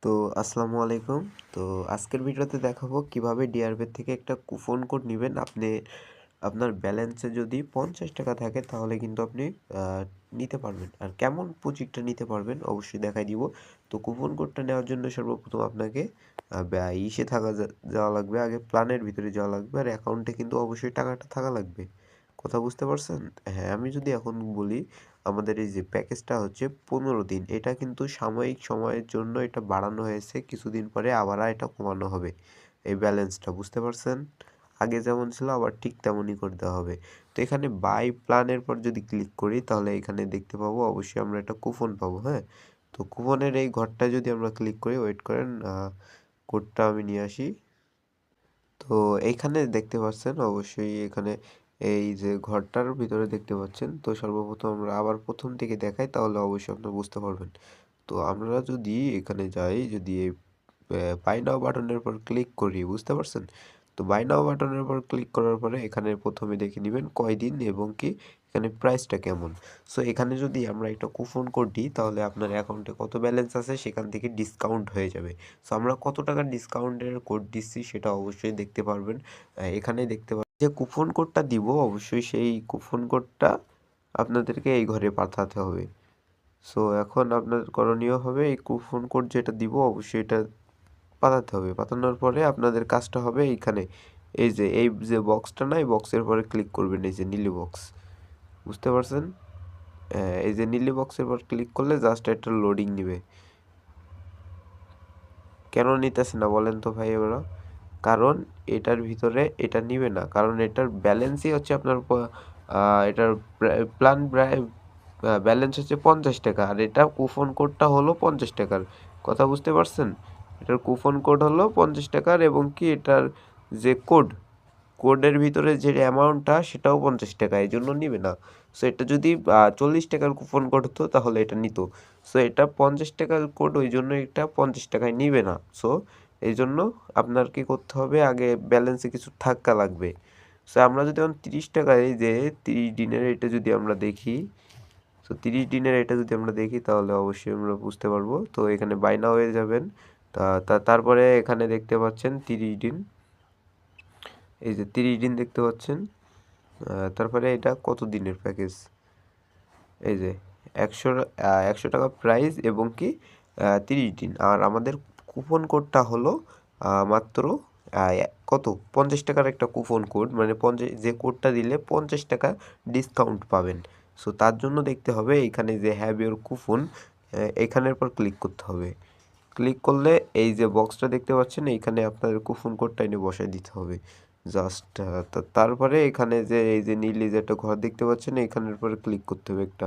তো আসসালামু আলাইকুম। তো আজকের ভিডিওতে দেখাবো কিভাবে ডিআরপি থেকে একটা কুপন কোড নিবেন। আপনার ব্যালেন্সে যদি ৳৫০ থাকে তাহলে কিন্তু আপনি আ নিতে পারবেন। আর কেমন প্রজেক্টটা নিতে পারবেন অবশ্যই দেখাই দিব। তো কুপন কোডটা নেওয়ার জন্য সর্বপ্রথম আপনাকে আ ব্যা ইসে থাকা যা যাওয়া লাগবে, আগে প্ল্যানের ভিতরে যাওয়া লাগবে। আর অ্যাকাউন্টে কিন্তু অবশ্যই টাকাটা থাকা লাগবে। কথা বুঝতে পারছেন? হ্যাঁ, আমি যদি এখন বলি আমাদের এই যে প্যাকেজটা হচ্ছে ১৫ দিন। এটা কিন্তু সাময়িক সময়ের জন্য এটা বাড়ানো হয়েছে। কিছুদিন পরে আবার এটা কমানো হবে। এই ব্যালেন্সটা বুঝতে পারছেন? আগে যেমন ছিল আবার ঠিক তেমনই করে দেওয়া হবে। তো এখানে বাই প্ল্যানের পর যদি ক্লিক করি তাহলে এখানে দেখতে পাবো অবশ্যই আমরা একটা কুপন পাবো, হ্যাঁ? তো কুপনের এই ঘরটায় যদি আমরা ক্লিক করি, ওয়েট করেন, কোডটা আমি নিয়ে আসি। তো এইখানে দেখতে পাচ্ছেন অবশ্যই এখানে এই যে ঘরটার ভিতরে দেখতে পাচ্ছেন। তো সর্বপ্রথম আমরা আবার প্রথম থেকে দেখাই তাহলে অবশ্যই আপনারা বুঝতে পারবেন। তো আমরা যদি এখানে যাই, যদি এই বাই নাও বাটনের উপর ক্লিক করি, বুঝতে পারছেন? তো বাই নাও বাটনের উপর ক্লিক করার পরে এখানে প্রথমে দেখে নেবেন কয়দিন এবং কি এখানে প্রাইসটা কেমন। সো এখানে যদি আমরা একটা কুপন কোড দিই তাহলে আপনার অ্যাকাউন্টে কত ব্যালেন্স আছে সেখান থেকে ডিসকাউন্ট হয়ে যাবে। সো আমরা কত টাকার ডিসকাউন্টের কোড দিচ্ছি সেটা অবশ্যই দেখতে পারবেন। এখানে দেখতে পারবেন যে কুপন কোডটা দিব, অবশ্যই সেই কুপন কোডটা আপনাদেরকে এই ঘরে পাঠাতে হবে। সো এখন আপনার করণীয় হবে এই কুপন কোড যেটা দিব অবশ্যই এটা পাঠাতে হবে। পাঠানোর পরে আপনাদের কাজটা হবে এইখানে, এই যে বক্সটা না, এই বক্সের পরে ক্লিক করবেন, এই যে নীলি বক্স, বুঝতে পারছেন? এই যে নীলি বক্সের পর ক্লিক করলে জাস্ট একটা লোডিং নিবে। কেন নিতেছে না বলেন তো ভাই এবার? কারণ এটার ভিতরে এটা নিবে না, কারণ এটার ব্যালেন্সই হচ্ছে আপনার এটার প্ল্যান ব্যালেন্স হচ্ছে 50 টাকা, আর এটা কুপন কোডটা হলো 50 টাকার। কথা বুঝতে পারছেন? এটার কুপন কোড হলো 50 টাকার এবং কি এটার যে কোডের ভিতরে যে অ্যামাউন্টটা সেটাও 50 টাকা, এই জন্য নিবে না। সো এটা যদি 40 টাকার কুপন কোড হতো তাহলে এটা নিত। সো এটা 50 টাকার কোড, ওই জন্য এটা 50 টাকায় নিবে না। সো এই জন্য আপনার কি করতে হবে, আগে ব্যালেন্সে কিছু থাকা লাগবে। সো আমরা যদি এখন 30 টাকায়, এই যে 30 দিনের এটা যদি আমরা দেখি, সো 30 দিনের এটা যদি আমরা দেখি তাহলে অবশ্যই আমরা বুঝতে পারবো। তো এখানে বাই নাও হয়ে যাবেন। তারপরে এখানে দেখতে পাচ্ছেন 30 দিন, এই যে 30 দিন দেখতে পাচ্ছেন। তারপরে এটা কত দিনের প্যাকেজ, এই যে 100 টাকা প্রাইস এবং কি 30 দিন। আর আমাদের কুপন কোডটা হলো মাত্র কত, 50 টাকার একটা কুপন কোড, মানে 50, যে কোডটা দিলে 50 টাকা ডিসকাউন্ট পাবেন। সো তার জন্য দেখতে হবে এইখানে যে হ্যাভ ইউর কুপন, এখানের পর ক্লিক করতে হবে। ক্লিক করলে এই যে বক্সটা দেখতে পাচ্ছেন এইখানে আপনাদের কুপন কোডটা এনে বসায় দিতে হবে জাস্ট। তারপরে এখানে যে এই যে নীল যে একটা ঘর দেখতে পাচ্ছেন এইখানের পরে ক্লিক করতে হবে একটা।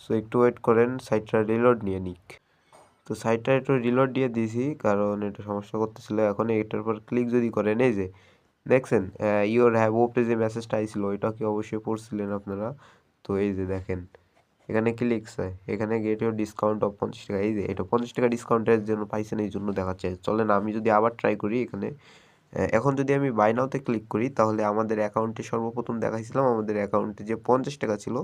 সো একটু ওয়েট করেন, সাইটটা রিলোড নিয়ে নিক। তো সাইটটা একটু রিলোড দিয়ে দিয়েছি কারণ এটা সমস্যা করতেছিল। এখন এটার পর ক্লিক যদি করেন, এই যে দেখছেন ইওর হ্যাভ ওপরে যে মেসেজটা আইছিল ওইটা কি অবশ্যই পড়ছিলেন আপনারা? তো এই যে দেখেন এখানে কি লিখছে, এখানে গেট ইউর ডিসকাউন্ট অফ 50 টাকা, এই যে এটা 50 টাকা ডিসকাউন্টের জন্য পাইছেন, এই জন্য দেখাচ্ছে। চলেন আমি যদি আবার ট্রাই করি এখানে, এখন যদি আমি বাই নাওতে ক্লিক করি তাহলে আমাদের অ্যাকাউন্টে সর্বপ্রথম দেখাইছিলাম আমাদের অ্যাকাউন্টে যে 50 টাকা ছিল।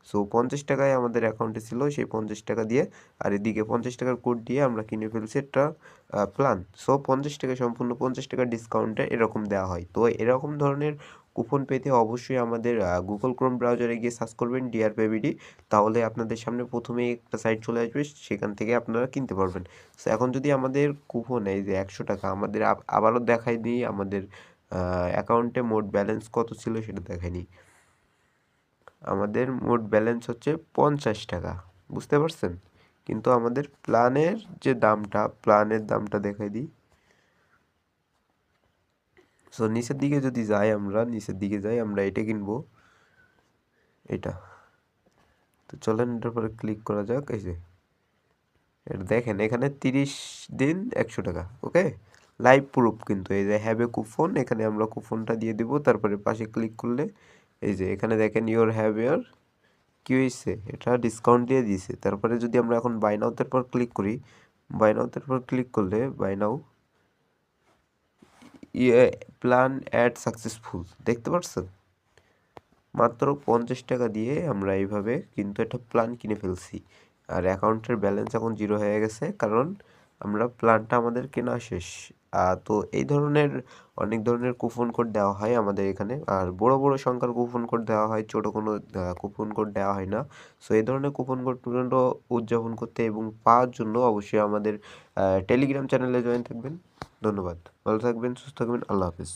সো 50 টাকায় আমাদের অ্যাকাউন্টে ছিল, সেই 50 টাকা দিয়ে আর এদিকে 50 টাকার কোড দিয়ে আমরা কিনে ফেলছি একটা প্ল্যান। সো 50 টাকা সম্পূর্ণ 50 টাকা ডিসকাউন্টে এরকম দেওয়া হয়। তো এরকম ধরনের কুপন পেতে অবশ্যই আমাদের গুগল ক্রোম ব্রাউজারে গিয়ে সার্চ করবেন ডিআরপিভিডি, তাহলে আপনাদের সামনে প্রথমেই একটা সাইট চলে আসবে, সেখান থেকে আপনারা কিনতে পারবেন। সো এখন যদি আমাদের কুপন এই যে 100 টাকা, আমাদের আবারও দেখাই দিই আমাদের অ্যাকাউন্টে মোট ব্যালেন্স কত ছিল সেটা দেখাই নিই। আমাদের মোট ব্যালেন্স হচ্ছে 50 টাকা, বুঝতে পারছেন? কিন্তু আমাদের প্ল্যানের দামটা দেখাই দিই। সো নিচের দিকে যদি যাই, আমরা এটা কিনবো, এটা। তো চলেন এটার পরে ক্লিক করা যাক। এই যে এটা দেখেন এখানে 30 দিন 100 টাকা, ওকে। লাইভ প্রুফ কিন্তু, এই যে হ্যাভ এ কুপন, এখানে আমরা কুপনটা দিয়ে দিব। তারপরে পাশে ক্লিক করলে এই যে এখানে দেখেন ইওর হ্যাভ ইয়ার কি হয়েছে, এটা ডিসকাউন্ট দিয়ে দিয়েছে। তারপরে যদি আমরা এখন বাই নাওতের পর ক্লিক করি, বাই নাওতের পর ক্লিক করলে buy now plan add successful, দেখতে পাচ্ছেন? মাত্র 50 টাকা দিয়ে আমরা এইভাবে কিন্তু একটা প্ল্যান কিনে ফেলছি। আর অ্যাকাউন্টের ব্যালেন্স এখন জিরো হয়ে গেছে, কারণ আমরা প্ল্যানটা আমাদের কেনা শেষ। তো এই ধরনের অনেক ধরনের কুপন কোড দেওয়া হয় আমাদের এখানে। আর বড়, বড় সংখ্যার কুপন কোড দেওয়া হয়, ছোট কোনো কুপন কোড দেওয়া হয় না। সো এই ধরনের কুপন কোডগুলো উদযাপন করতে এবং পাওয়ার জন্য অবশ্যই আমাদের টেলিগ্রাম চ্যানেলে জয়েন থাকবেন। ধন্যবাদ। ভালো থাকবেন, সুস্থ থাকবেন। আল্লাহ হাফেজ।